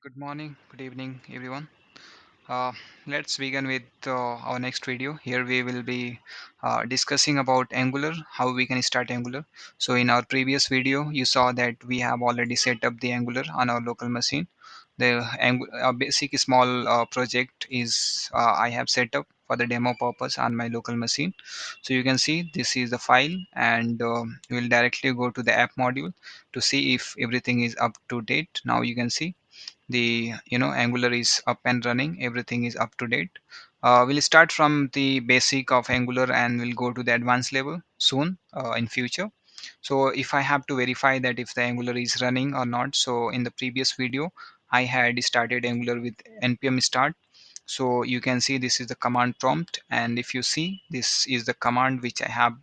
Good morning, good evening, everyone. Uh, let's begin with our next video. Here we will be discussing about Angular, how we can start Angular. So in our previous video, you saw that we have already set up the Angular on our local machine. The basic small project is I have set up for the demo purpose on my local machine. So you can see this is the file, and we will directly go to the app module to see if everything is up to date. Now you can see the Angular is up and running, everything is up to date. We'll start from the basic of Angular and we'll go to the advanced level soon in future. So if I have to verify that if the Angular is running or not, so in the previous video I had started Angular with npm start. So you can see this is the command prompt, and if you see, this is the command which I have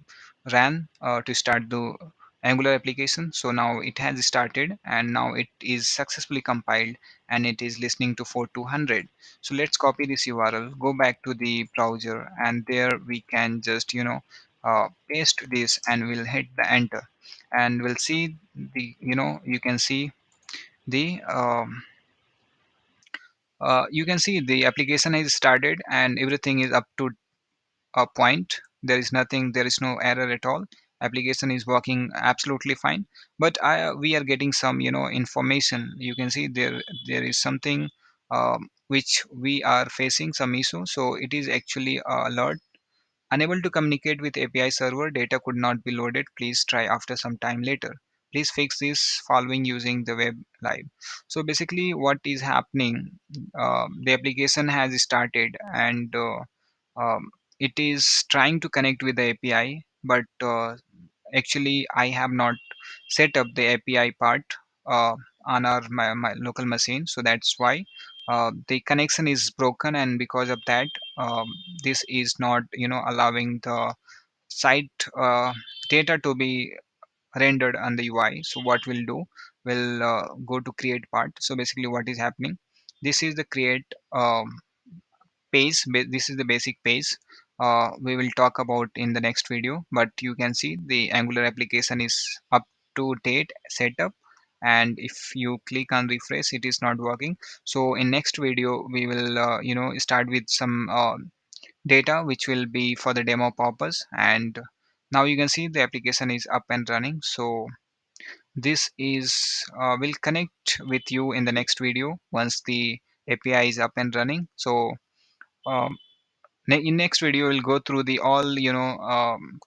ran to start the Angular application. So now it has started and now it is successfully compiled and it is listening to 4200. So let's copy this URL, go back to the browser, and there we can just paste this and we'll hit the enter, and we'll see the you can see the you can see the application is started and everything is up to a point. There is nothing, there is no error at all. Application is working absolutely fine. But we are getting some information. You can see there is something which we are facing some issue. So it is actually a alert: unable to communicate with API server, data could not be loaded. Please try after some time later. Please fix this following using the web live. So basically, what is happening? The application has started and it is trying to connect with the API, but actually, I have not set up the API part on my local machine, so that's why the connection is broken, and because of that, um, this is not allowing the site data to be rendered on the UI. So what we'll do, we'll go to create part. So basically what is happening, this is the create page. This is the basic page we will talk about in the next video, but you can see the Angular application is up to date setup, and if you click on refresh it is not working. So in next video we will start with some data which will be for the demo purpose, and now you can see the application is up and running. So this is will connect with you in the next video once the API is up and running. So um, in next video we'll go through the all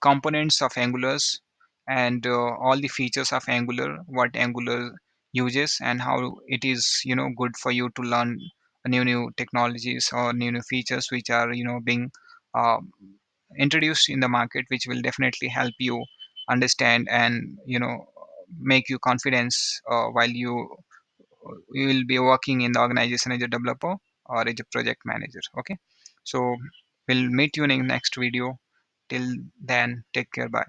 components of Angulars, and all the features of Angular, what Angular uses, and how it is good for you to learn new technologies or new features which are being uh, introduced in the market, which will definitely help you understand and make you confidence while you will be working in the organization as a developer or as a project manager. Okay, so we'll meet you in the next video. Till then, take care. Bye.